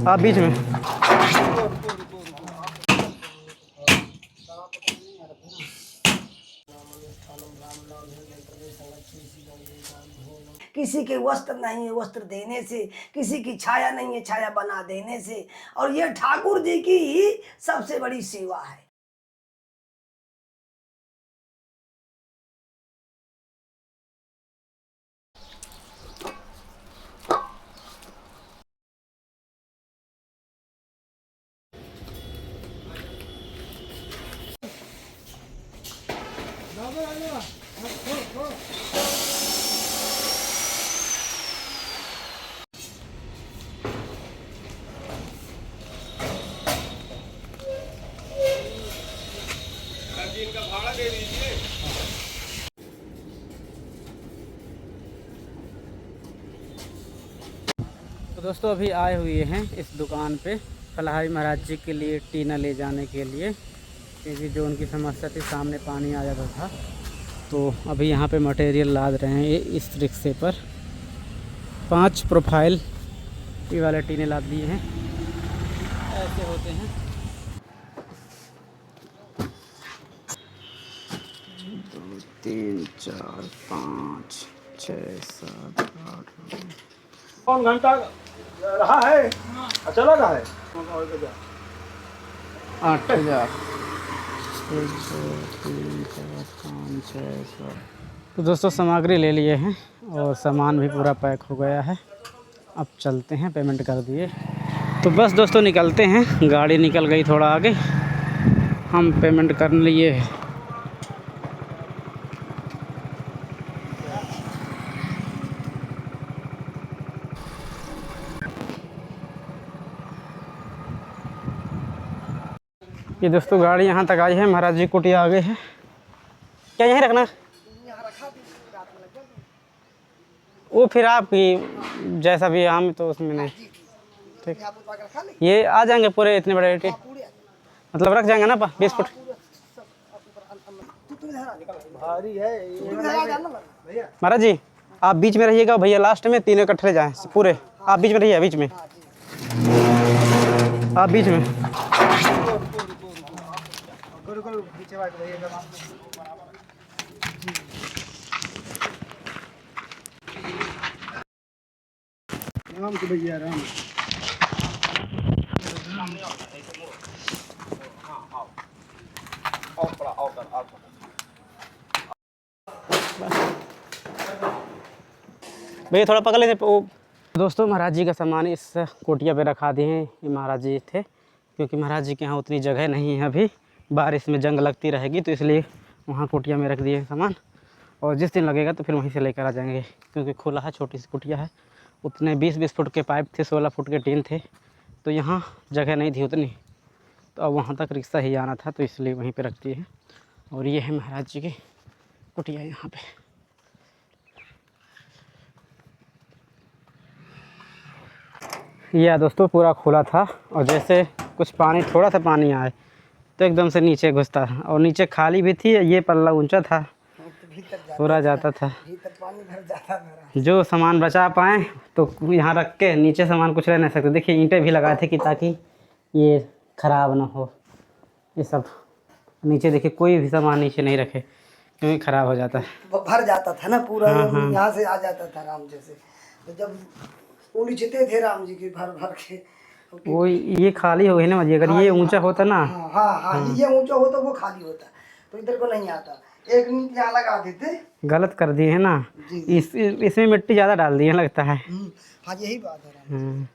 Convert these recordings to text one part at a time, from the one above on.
आप बीच में। किसी के वस्त्र नहीं है वस्त्र देने से, किसी की छाया नहीं है छाया बना देने से, और ये ठाकुर जी की ही सबसे बड़ी सेवा है। इनका भाड़ा दे दीजिए। तो दोस्तों अभी आए हुए हैं इस दुकान पे फलाहारी महाराज जी के लिए टीना ले जाने के लिए, क्योंकि जो उनकी समस्या थी सामने पानी आ जाता था। तो अभी यहाँ पे मटेरियल लाद रहे हैं। ये इस रिक्शे पर 5 प्रोफाइल ये वाले टीने लाद दिए हैं। ऐसे होते हैं। 2 3 4 5 6 7 8 कौन घंटा रहा है? चला रहा है 8000 1 2 3 4 5 6 7। तो दोस्तों सामग्री ले लिए हैं और सामान भी पूरा पैक हो गया है। अब चलते हैं, पेमेंट कर दिए। तो बस दोस्तों निकलते हैं। गाड़ी निकल गई थोड़ा आगे, हम पेमेंट कर लिए। ये दोस्तों गाड़ी यहाँ तक आई है। महाराज जी कुटिया आगे है। क्या यहीं रखना? वो फिर आपकी जैसा भी, हम तो उसमें नहीं। ठीक, ये आ जाएंगे पूरे इतने बड़े रेटे, मतलब रख जाएंगे ना 20 फुट। भारी है महाराज जी आप बीच में रहिएगा भैया, लास्ट में तीनों इकट्ठे जाएं पूरे। आप बीच में रहिए, बीच में आप बीच में। राम के भैया राम। भैया थोड़ा पकड़ लेते वो। दोस्तों महाराज जी का सामान इस कोटिया पे रखा दिए हैं। ये महाराज जी थे, क्योंकि महाराज जी के यहाँ उतनी जगह नहीं है अभी, बारिश में जंग लगती रहेगी, तो इसलिए वहाँ कोटिया में रख दिए हैं सामान। और जिस दिन लगेगा तो फिर वहीं से लेकर आ जाएंगे, क्योंकि खुला है, छोटी सी कुटिया है। उतने 20-20 फुट के पाइप थे, 16 फुट के टीन थे, तो यहाँ जगह नहीं थी उतनी, तो अब वहाँ तक रिक्शा ही आना था, तो इसलिए वहीं पे रख दिए हैं। और ये है महाराज जी की कुटिया यहाँ पे। यह दोस्तों पूरा खुला था, और जैसे कुछ पानी, थोड़ा सा पानी आए तो एकदम से नीचे घुसता था, और नीचे खाली भी थी। ये पल्ला ऊंचा था, पूरा जाता था। जो सामान बचा पाए तो यहाँ रख के, नीचे सामान कुछ रह नहीं सकते। देखिए ईंटें भी लगाए थे कि ताकि ये ख़राब ना हो। ये सब नीचे देखिए, कोई भी सामान नीचे नहीं रखे, क्योंकि ख़राब हो जाता है। भर जाता था ना पूरा। हाँ, हाँ। यहाँ से आ जाता था राम जी से, तो जब उलीचते थे राम जी की भर भर के। वो ये खाली हो गई ना जी, अगर ये ऊंचा होता ना। हाँ हाँ हाँ, ये ऊंचा होता वो खाली होता, तो इधर को नहीं आता। एक नींद यहाँ लगा देते। गलत कर दिए है ना। इसमें मिट्टी ज़्यादा डाल दी है लगता है। हाँ यही बात है राम।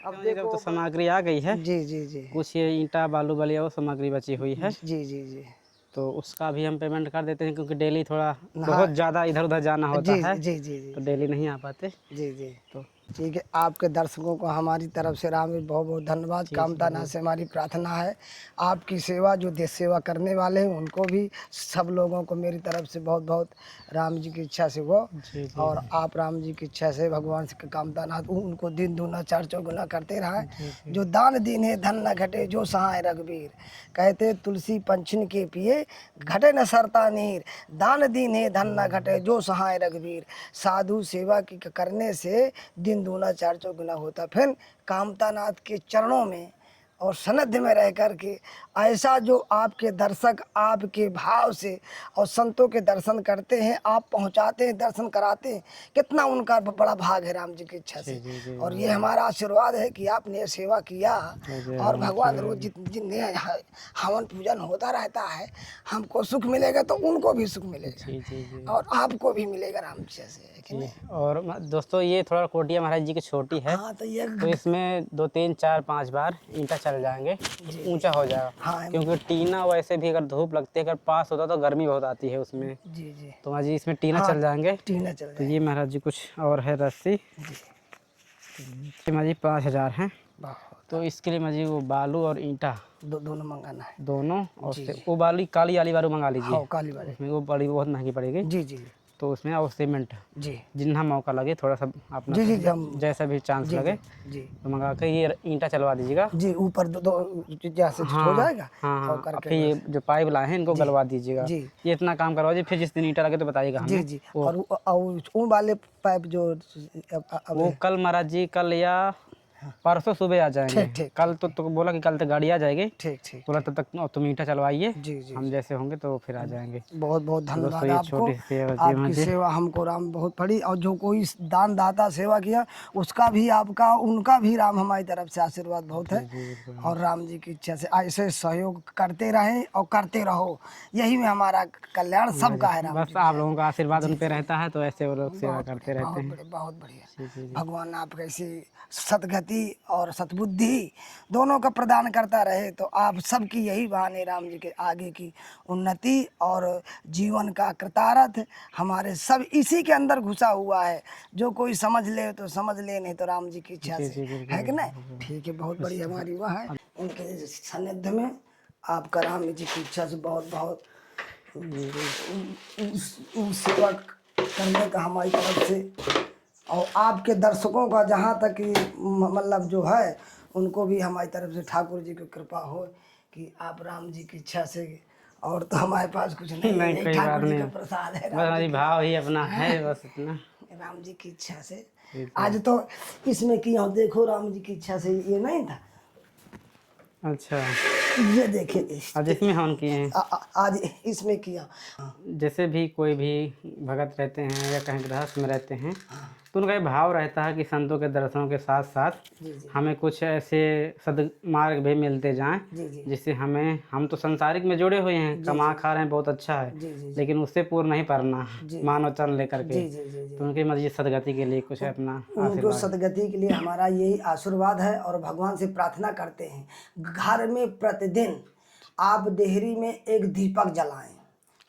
अब देखो तो सामग्री आ गई है। जी जी जी। कुछ ये ईंटा बालू बलिया वो सामग्री बची हुई है, जी जी जी। तो उसका भी हम पेमेंट कर देते हैं, क्योंकि डेली थोड़ा बहुत ज़्यादा इधर उधर जाना होता है। जी जी जी। तो डेली नहीं आ पाते। जी जी। तो ठीक है, आपके दर्शकों को हमारी तरफ से राम जी बहुत बहुत धन्यवाद। कामतानाथ से हमारी प्रार्थना है आपकी सेवा, जो देश सेवा करने वाले हैं उनको भी, सब लोगों को मेरी तरफ से बहुत बहुत राम जी की इच्छा से वो, जी जी और आप राम जी की इच्छा से भगवान से कामतानाथ उनको दिन दूना चार चौगुना करते रहे। जो दान दीन है धन न घटे, जो सहाय रघुवीर, कहते तुलसी पंचन के पिए, घटे न सरता नीर। दान दीन है धन न घटे, जो सहाय रघुवीर। साधु सेवा की करने से दिन दूना चार चौगुना होता। फिर कामतानाथ के चरणों में और सनिध्य में रह कर के ऐसा जो आपके दर्शक आपके भाव से और संतों के दर्शन करते हैं, आप पहुंचाते हैं, दर्शन कराते हैं, कितना उनका बड़ा भाग है राम जी की इच्छा से। और ये हमारा आशीर्वाद है कि आपने ये सेवा किया। और भगवान रोज जितने हवन पूजन होता रहता है, हमको सुख मिलेगा तो उनको भी सुख मिलेगा और आपको भी मिलेगा राम जी से, है कि नहीं? और दोस्तों ये थोड़ा कोटिया महाराज जी की छोटी है, हाँ, तो ये तो इसमें 2 3 4 5 बार ईंटा चल जाएंगे, ऊंचा हो जाएगा। हाँ, क्योंकि टीना वैसे भी अगर धूप लगती है, अगर पास होता तो गर्मी बहुत आती है उसमें, जी जी तो महाराज जी इसमें टीना चल जाएंगे। टीना चल तो ये महाराज जी कुछ और है रस्सी, ये महाराज जी 5000 हैं। तो इसके लिए महाराज जी वो बालू और ईंटा दोनों मंगाना है। दोनों, और वो बालू काली वाली बालू मंगा लीजिए। हाँ, काली वाले। उसमें वो बड़ी बहुत महंगी पड़ेगी। जी जी तो उसमें और सीमेंट जी जितना मौका लगे, थोड़ा सा अपना जी जी हम जैसा भी चांस लगे जी तो मंगा के ये ईंटा चलवा दीजिएगा। जी ऊपर दो जैसे हो जाएगा। हाँ और हाँ, करके फिर ये जो पाइप लाए हैं इनको गलवा दीजिएगा। जी। ये इतना काम करवा दीजिए, फिर जिस दिन ईंटा लगे तो बताइएगा जी हमें। जी। और वो वाले पाइप जो वो कल महाराज जी, कल या परसों सुबह आ जाएंगे। ठीक। कल तो बोला कि कल तक गाड़ी आ जाएगी। ठीक। बोला तब तक तुम ईंटा चलवाइए, जी जी। हम जैसे होंगे तो फिर आ जाएंगे। बहुत बहुत धन्यवाद दोस्तों ये आपको, छोटी सी सेवा जी आपकी महाराज जी। सेवा हमको राम बहुत पड़ी। और जो कोई दान दाता सेवा किया उसका भी आपका उनका भी राम हमारी तरफ से आशीर्वाद बहुत है। और राम जी की इच्छा से ऐसे सहयोग करते रहें और करते रहो, यही में हमारा कल्याण सबका है। राम बस आप लोगों का आशीर्वाद उन पे रहता है तो ऐसे वो लोग सेवा करते रहते हैं। बहुत बढ़िया। भगवान आपको ऐसी सदगति और सद्बुद्धि दोनों का प्रदान करता रहे, तो आप सबकी यही बहाने राम जी के आगे की उन्नति और जीवन का कृतार्थ हमारे सब इसी के अंदर घुसा हुआ है। जो कोई समझ ले तो समझ ले, नहीं तो राम जी की इच्छा से, है कि नहीं? ठीक है, बहुत बड़ी हमारी वह है। उनके सानिध्य में आपका राम जी की इच्छा से बहुत बहुत सेवा करने का हमारी तरफ से, और आपके दर्शकों का जहाँ तक मतलब जो है उनको भी हमारी तरफ से ठाकुर जी की कृपा हो कि आप राम जी की इच्छा से, और तो हमारे पास कुछ नहीं है, कोई बात ठाकुर जी नहीं, का प्रसाद है। बस हमारी भाव ही अपना है, बस इतना। राम जी की इच्छा से आज तो इसमें किया, देखो राम जी की इच्छा से ये नहीं था। अच्छा, ये देखिए आज इसमें हम किए हैं। आज इसमें किया। जैसे भी कोई भी भगत रहते हैं या कहीं गृहस्थ में रहते हैं, तो उनका ये भाव रहता है कि संतों के दर्शनों के साथ साथ हमें कुछ ऐसे सदमार्ग भी मिलते जाएं, जिससे हम तो संसारिक में जुड़े हुए हैं, कमा खा रहे हैं, बहुत अच्छा है, लेकिन उससे पूर्ण नहीं करना मानव चरण लेकर के। तो उनकी मर्जी सदगति के लिए कुछ अपना उनको सदगति के लिए हमारा यही आशीर्वाद है, और भगवान से प्रार्थना करते हैं घर में प्रतिदिन आप देहरी में एक दीपक जलाएं।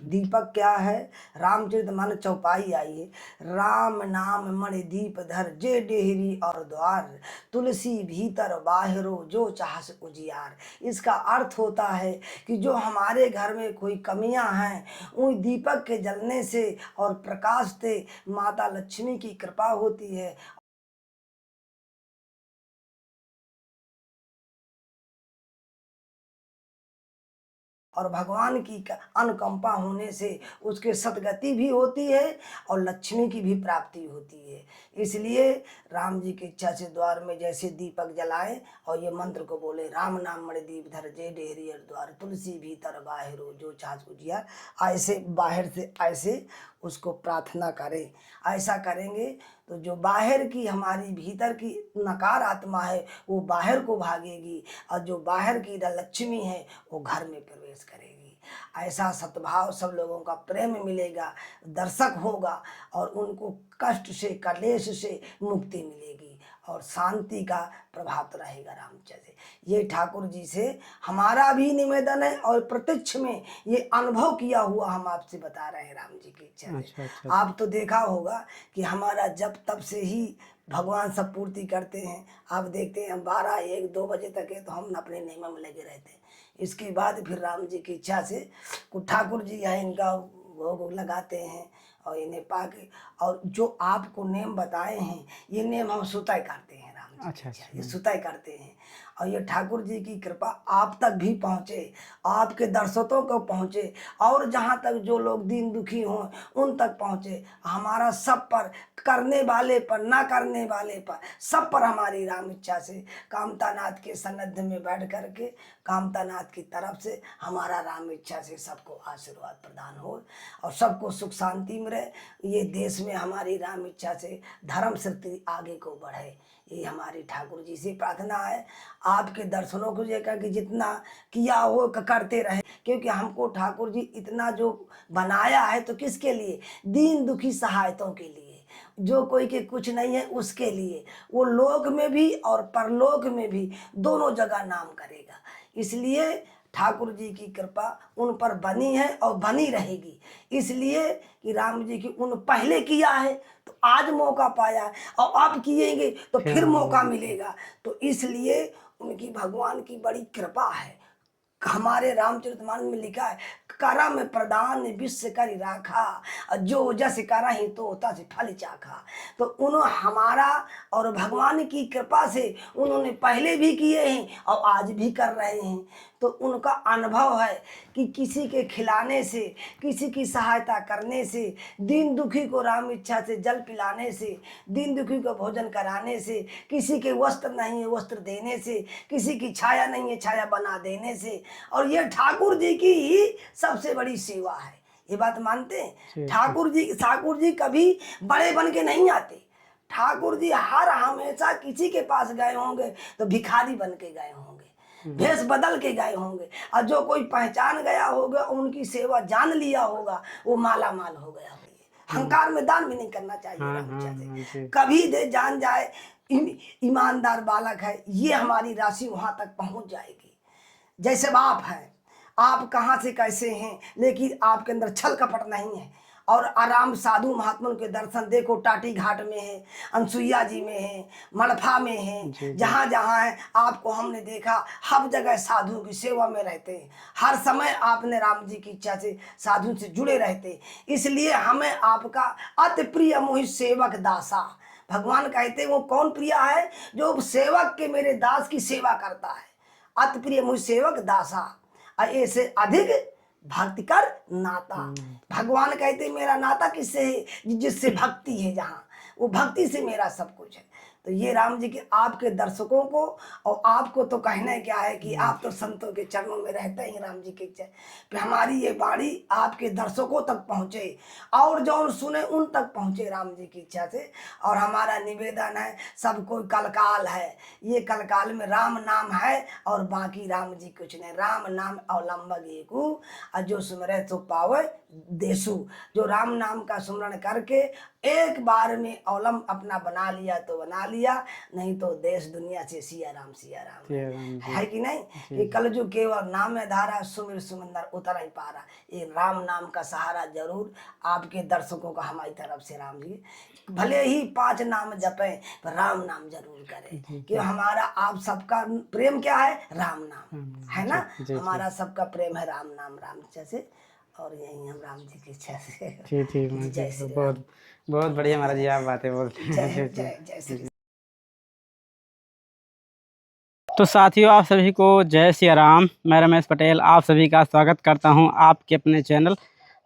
दीपक क्या है? रामचरितमानस चौपाई आई है, राम नाम मणि दीप धर, जे डेहरी और द्वार, तुलसी भीतर बाहरो, जो चाहस उजियार। इसका अर्थ होता है कि जो हमारे घर में कोई कमियां हैं, उन दीपक के जलने से और प्रकाश से माता लक्ष्मी की कृपा होती है। और भगवान की अनुकंपा होने से उसके सदगति भी होती है और लक्ष्मी की भी प्राप्ति होती है। इसलिए राम जी की इच्छा से द्वार में जैसे दीपक जलाए और ये मंत्र को बोले, राम नाम मणि दीप धर, जय डेहरी द्वार, तुलसी भीतर बाहरो, जो चाहस उजियार। ऐसे बाहर से ऐसे उसको प्रार्थना करें। ऐसा करेंगे तो जो बाहर की हमारी भीतर की नकार आत्मा है वो बाहर को भागेगी, और जो बाहर की लक्ष्मी है वो घर में प्रवेश करेगी। ऐसा सद्भाव, सब लोगों का प्रेम मिलेगा, दर्शक होगा और उनको कष्ट से, कलेश से मुक्ति मिलेगी और शांति का प्रभाव रहेगा रामचंद्र से। ये ठाकुर जी से हमारा भी निवेदन है और प्रत्यक्ष में ये अनुभव किया हुआ हम आपसे बता रहे हैं राम जी की इच्छा से। अच्छा। आप तो देखा होगा कि हमारा जब तब से ही भगवान सब पूर्ति करते हैं। आप देखते हैं हम 12, 1, 2 बजे तक है तो हम अपने नियम में लगे रहते हैं। इसके बाद फिर राम जी की इच्छा से कुछ ठाकुर जी है, इनका भोग लगाते हैं और इन्हें पाके, और जो आपको नेम बताए हैं ये नेम हम सुतय करते हैं राम जी। अच्छा। ये सुतय करते हैं और ये ठाकुर जी की कृपा आप तक भी पहुँचे, आपके दर्शकों को पहुँचे और जहाँ तक जो लोग दीन दुखी हों उन तक पहुँचे। हमारा सब पर, करने वाले पर, ना करने वाले पर, सब पर हमारी राम इच्छा से कामतानाथ के सन्निध में बैठ करके कामतानाथ की तरफ से हमारा राम इच्छा से सबको आशीर्वाद प्रदान हो और सबको सुख शांति में रहे। ये देश में हमारी राम इच्छा से धर्म शक्ति आगे को बढ़े, ये हमारी ठाकुर जी से प्रार्थना है। आपके दर्शनों को लेकर कि जितना किया हो करते रहे, क्योंकि हमको ठाकुर जी इतना जो बनाया है तो किसके लिए? दीन दुखी सहायतों के लिए, जो कोई के कुछ नहीं है उसके लिए। वो लोक में भी और परलोक में भी दोनों जगह नाम करेगा। इसलिए ठाकुर जी की कृपा उन पर बनी है और बनी रहेगी, इसलिए कि राम जी की उन पहले किया है तो आज मौका पाया है और आप किएंगे तो फिर मौका मिलेगा। तो इसलिए उनकी भगवान की बड़ी कृपा है। हमारे रामचरितमानस में लिखा है, करा में प्रदान विश्व करी राखा, जो जस करा ही तो होता से फल चाखा। तो उन्होंने हमारा और भगवान की कृपा से उन्होंने पहले भी किए हैं और आज भी कर रहे हैं। तो उनका अनुभव है कि किसी के खिलाने से, किसी की सहायता करने से, दीन दुखी को राम इच्छा से जल पिलाने से, दीन दुखी को भोजन कराने से, किसी के वस्त्र नहीं है वस्त्र देने से, किसी की छाया नहीं है छाया बना देने से, और ये ठाकुर जी की ही सबसे बड़ी सेवा है। ये बात मानते हैं? ठाकुर जी कभी बड़े बन के नहीं आते। ठाकुर जी हर हमेशा किसी के पास गए होंगे तो भिखारी बन के गए होंगे, भेष बदल के गए होंगे, और जो कोई पहचान गया होगा उनकी सेवा जान लिया होगा वो माला माल हो गया होगा। अहंकार में दान भी नहीं करना चाहिए। कभी दे जान जाए ईमानदार बालक है, ये हमारी राशि वहां तक पहुंच जाएगी। जैसे आप हैं, आप कहाँ से कैसे हैं, लेकिन आपके अंदर छल कपट नहीं है और आराम साधु महात्मा के दर्शन देखो, टाटी घाट में है, अनसुईया जी में है, मड़फा में है, जहाँ जहाँ है आपको हमने देखा, हर जगह साधु की सेवा में रहते हैं। हर समय आपने राम जी की इच्छा से साधु से जुड़े रहते, इसलिए हमें आपका अति प्रिय मोहि सेवक दासा। भगवान कहते हैं वो कौन प्रिय है? जो सेवक के मेरे दास की सेवा करता है। अति प्रिय मोहि सेवक दासा, ऐसे अधिक भक्ति कर नाता। भगवान कहते मेरा नाता किससे है? जिससे भक्ति है, जहाँ वो भक्ति से मेरा सब कुछ है। तो ये राम जी के आपके दर्शकों को और आपको तो कहना क्या है कि आप तो संतों के चरणों में रहते हैं। राम जी की इच्छा कि हमारी ये वाणी आपके दर्शकों तक पहुँचे और जो सुने उन तक पहुँचे राम जी की इच्छा से। और हमारा निवेदन है, सब कोई कलकाल है, ये कलकाल में राम नाम है और बाकी राम जी कुछ नहीं। राम नाम अवलंबक एकू, और जो सुमरे तो पावे देसु। जो राम नाम का सुमरण करके एक बार में अवलंब अपना बना लिया तो बना लिया, नहीं तो देश दुनिया से सिया राम है कि नहीं? कि कलयुग केवल नाम में धारा, सुमिर सुमंदर उतर ही पारा। ये राम नाम का सहारा जरूर आपके दर्शकों का हमारी तरफ से राम जी, भले ही 5 नाम जपे पर राम नाम जरूर करें। कि हमारा आप सबका प्रेम क्या है? राम नाम है ना। हमारा सबका प्रेम है राम नाम, राम इच्छा से, और यही हम राम जी की इच्छा से। ठीक, बहुत बढ़िया महाराज जी, आप बातें बोलते हैं। जय श्री। तो साथियों, आप सभी को जय सिया राम। मैं रमेश पटेल आप सभी का स्वागत करता हूं आपके अपने चैनल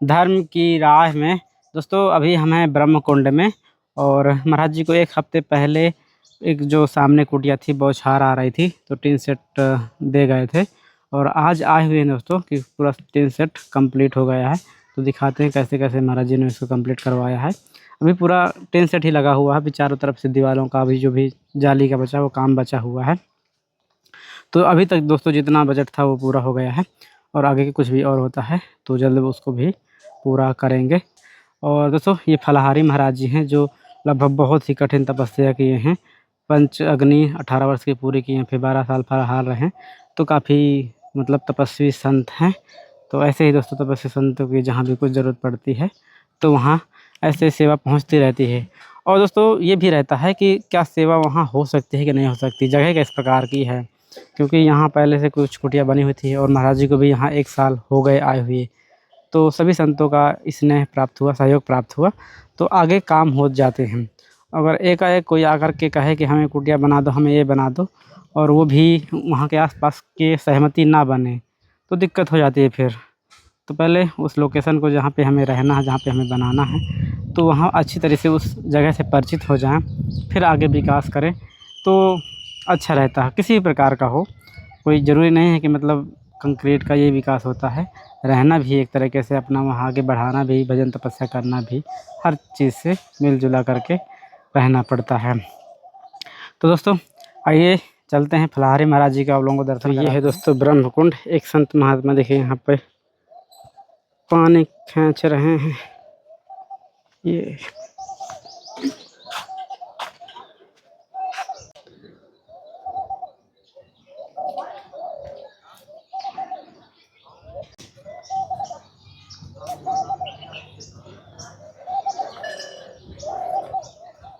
धर्म की राह में। दोस्तों, अभी हम हैं ब्रह्म कुंड में और महाराज जी को एक हफ्ते पहले एक जो सामने कुटिया थी बौछार आ रही थी तो टीन सेट दे गए थे, और आज आए हुए हैं दोस्तों कि पूरा टीन सेट कंप्लीट हो गया है। तो दिखाते हैं कैसे कैसे महाराज जी ने इसको कंप्लीट करवाया है। अभी पूरा टीन सेट ही लगा हुआ है, अभी चारों तरफ से दीवारों का अभी जो भी जाली का बचा वो काम बचा हुआ है। तो अभी तक दोस्तों जितना बजट था वो पूरा हो गया है। और आगे के कुछ भी और होता है तो जल्द उसको भी पूरा करेंगे। और दोस्तों ये फलाहारी महाराज जी हैं जो लगभग बहुत ही कठिन तपस्या किए हैं। पंच अग्नि 18 वर्ष की पूरी किए हैं, फिर 12 साल फलाहार रहे, तो काफ़ी मतलब तपस्वी संत हैं। तो ऐसे ही दोस्तों तपस्वी संतों की जहाँ भी कुछ ज़रूरत पड़ती है तो वहाँ ऐसे सेवा पहुँचती रहती है। और दोस्तों ये भी रहता है कि क्या सेवा वहाँ हो सकती है कि नहीं हो सकती, जगह किस प्रकार की है, क्योंकि यहाँ पहले से कुछ कुटिया बनी हुई थी और महाराज जी को भी यहाँ 1 साल हो गए आए हुए। तो सभी संतों का स्नेह प्राप्त हुआ, सहयोग प्राप्त हुआ, तो आगे काम हो जाते हैं। अगर एकाएक कोई आकर के कहे कि हमें कुटिया बना दो, हमें ये बना दो, और वो भी वहाँ के आसपास के सहमति ना बने तो दिक्कत हो जाती है फिर। तो पहले उस लोकेशन को जहाँ पे हमें रहना है, जहाँ पे हमें बनाना है, तो वहाँ अच्छी तरह से उस जगह से परिचित हो जाएं, फिर आगे विकास करें तो अच्छा रहता है। किसी भी प्रकार का हो, कोई ज़रूरी नहीं है कि मतलब कंक्रीट का ये विकास होता है, रहना भी एक तरीके से अपना वहाँ आगे बढ़ाना भी, भजन तपस्या करना भी, हर चीज़ से मिलजुला करके रहना पड़ता है। तो दोस्तों आइए चलते हैं फलाहारी महाराज जी का आप लोगों को दर्शन। ये है दोस्तों ब्रह्मकुंड, एक संत महात्मा देखिए यहाँ पे पानी खींच रहे हैं। ये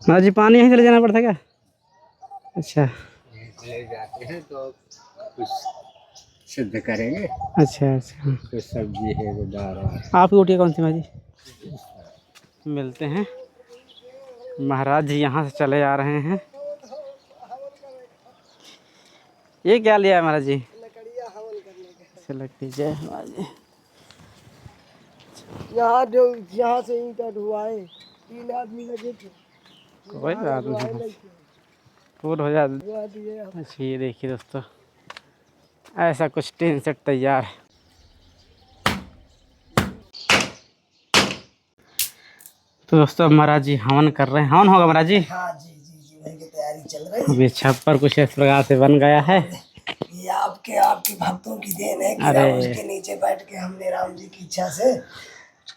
महाराज जी पानी यहीं से ले जाना पड़ता है क्या? अच्छा ले जाते हैं तो कुछ सिद्ध करेंगे, अच्छा अच्छा। कुछ सब्जी है तो दाल वाल। आपकी कुटिया कौन सी महाराज जी? मिलते हैं। महाराज जी यहाँ से चले आ रहे हैं। ये क्या लिया है महाराज जी? अच्छा लगती जय महाराज जी। यहाँ से ईंटा ढुआए 3 आदमी लगे थे, कोई बात नहीं, फूल हो जाता। अच्छा ये देखिए दोस्तों ऐसा कुछ टीन सेट तैयार है। तो दोस्तों अब महाराज जी हवन कर रहे हैं। हवन होगा महाराज जी? हाँ जी जी जी, वही की तैयारी चल रही है। अभी छप्पर कुछ इस प्रकार से बन गया है। ये आपके भक्तों की देन है कि राम उसके नीचे बैठ के हमने राम जी की इच्छा से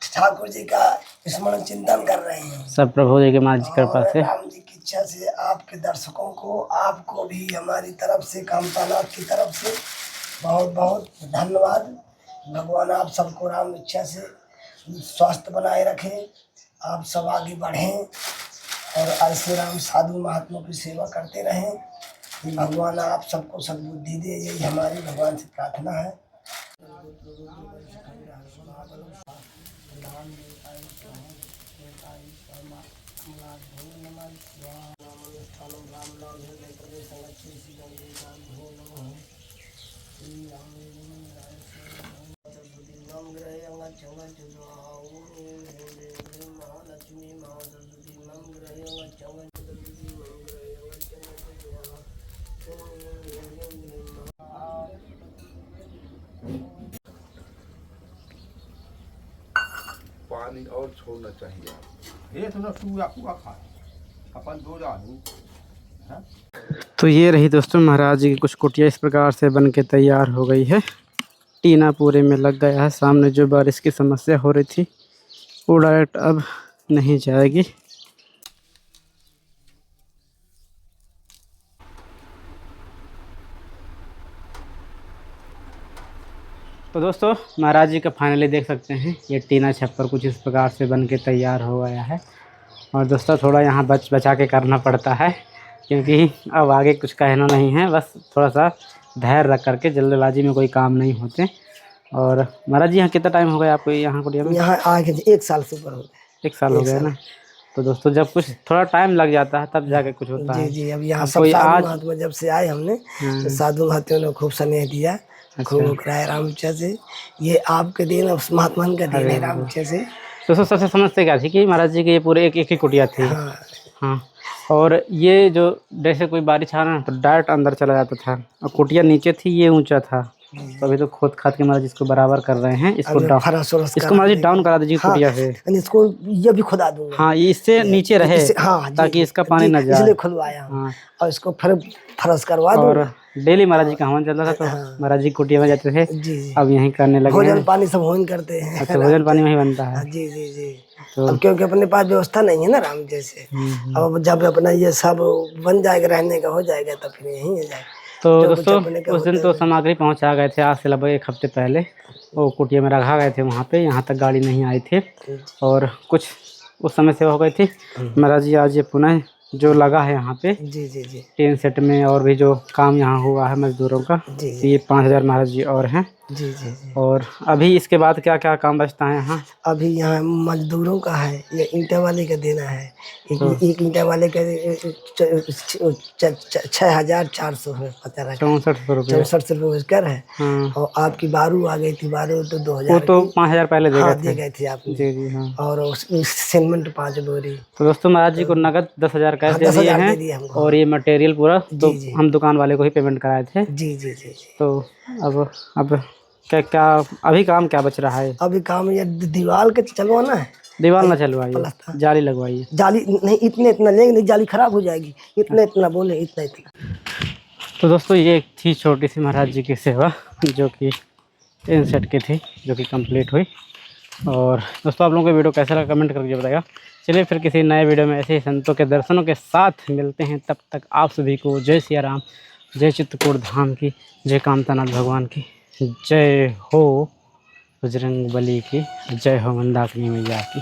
ठाकुर जी का स्मरण चिंतन कर रहे हैं। सब प्रभु जी के महाराज की कृपा से, राम जी की इच्छा से आपके दर्शकों को, आपको भी हमारी तरफ से, कामतानाथ की तरफ से बहुत बहुत धन्यवाद। भगवान आप सबको राम इच्छा से स्वास्थ्य बनाए रखें, आप सब आगे बढ़ें और ऐसे राम साधु महात्मा की सेवा करते रहें। ये भगवान आप सबको सद्बुद्धि दे, यही हमारी भगवान से प्रार्थना है। पानी और छोड़ना चाहिए। ये थोड़ा सूखा सूखा खा अपन 2 आदमी। तो ये रही दोस्तों महाराज जी की कुछ कुटिया इस प्रकार से बन के तैयार हो गई है। टीना पूरे में लग गया है। सामने जो बारिश की समस्या हो रही थी वो डायरेक्ट अब नहीं जाएगी। तो दोस्तों महाराज जी का फाइनली देख सकते हैं ये टीना छप्पर कुछ इस प्रकार से बन के तैयार हो गया है। और दोस्तों थोड़ा यहाँ बचा के करना पड़ता है क्योंकि अब आगे कुछ कहना नहीं है, बस थोड़ा सा धैर्य रख करके, जल्दबाजी में कोई काम नहीं होते। और महाराज जी यहाँ कितना टाइम हो गया आपको यहाँ कुटिया में? यहाँ आगे 1 साल से ऊपर हो गए। 1 साल हो गया ना। तो दोस्तों जब कुछ थोड़ा टाइम लग जाता है तब जाके कुछ होता है। जी जी, अब यहाँ सब कोई साधु महात्मा जब से आए हमने, तो साधु महात्मा ने खूब स्नेह दिया, खूब कराया राम इच्छा से। ये आपके दिन, उस महात्मा का दिन है राम इच्छा से। दोस्तों सबसे समझते क्या थी कि महाराज जी की ये पूरे एक ही कुटिया थी। हाँ हाँ, और ये जो जैसे कोई बारिश आ रहा ना तो डायरेक्ट अंदर चला जाता था, और कुटिया नीचे थी, ये ऊंचा था, तो अभी तो खोद खाद के महाराज जी इसको बराबर कर रहे हैं। इसको अभी डाउन, फरस वरस इसको महाराज जी डाउन करा दीजिए कुटिया से। यानी इसको ये भी खुदा दूंगा। हाँ, ये इससे नीचे रहे हाँ जी, ताकि इसका पानी जी, न जाए। इसलिए खुलवाया हूँ। हाँ। और इसको फिर फरस करवा दूँ। और डेली महाराज जी का हवन चल रहा था, तो महाराज जी कुटिया में जाते थे, जी जी। अब यहीं करने लगे भोजन हैं। पानी सब वहीं करते हैं। अच्छा, भोजन पानी वहीं बनता है। जी जी जी। तो अब क्योंकि अपने पास व्यवस्था नहीं है ना राम जैसे, अब जब अपना ये सब बन जाएगा, रहने का हो जाएगा, तो फिर यहीं हो जाएगा। तो दोस्तों उस दिन तो सामग्री पहुंचा गए थे, आज से लगभग 1 हफ्ते पहले वो कुटिया में रखा गए थे वहाँ पे, यहाँ तक गाड़ी नहीं आई थी और कुछ उस समय से हो गई थी। महाराज जी आज ये पुनः जो लगा है यहाँ पे जी जी जी टेन सेट में, और भी जो काम यहाँ हुआ है मजदूरों का, जी ये 5000 महाराज जी और हैं। जी जी जी। और अभी इसके बाद क्या क्या काम बचता है यहाँ? अभी यहाँ मजदूरों का है, ये ईंटा वाले का देना है। एक ईंटा वाले का 6400 है, पता रहा 6400 रुपये। 6400 रुपये कर है। हाँ, और आपकी बारू आ गई थी, बारू तो वो 2000 तो 5000 पहले दे हाँ गए दे थे। गए थे आपने। जी जी हाँ। और सीमेंट 5 बोरी। तो दोस्तों महाराज जी को नगद 10,000 कैश दे दिए 10,000 दे हैं, दिए हमको। और ये मटेरियल पूरा तो जी, जी। हम दुकान वाले को ही पेमेंट कराए थे। जी जी जी जी। तो अब क्या क्या अभी काम क्या बच रहा है? अभी काम ये दीवार के चलवाना है। दीवार ना चलवाइए, जाली लगवाइए। जाली नहीं, इतना लेंगे नहीं, जाली खराब हो जाएगी। इतना बोले, इतना। तो दोस्तों ये एक थी छोटी सी महाराज जी की सेवा जो कि टेन सेट की थी, जो कि कंप्लीट हुई। और दोस्तों आप लोगों को वीडियो कैसा लगा कमेंट करके बताइएगा। चलिए फिर किसी नए वीडियो में ऐसे ही संतों के दर्शनों के साथ मिलते हैं। तब तक आप सभी को जय सिया राम, जय चित्रकूट धाम की, जय कामतानाथ भगवान की, जय हो बजरंग बली की, जय हो मंदाकिनी मैया की।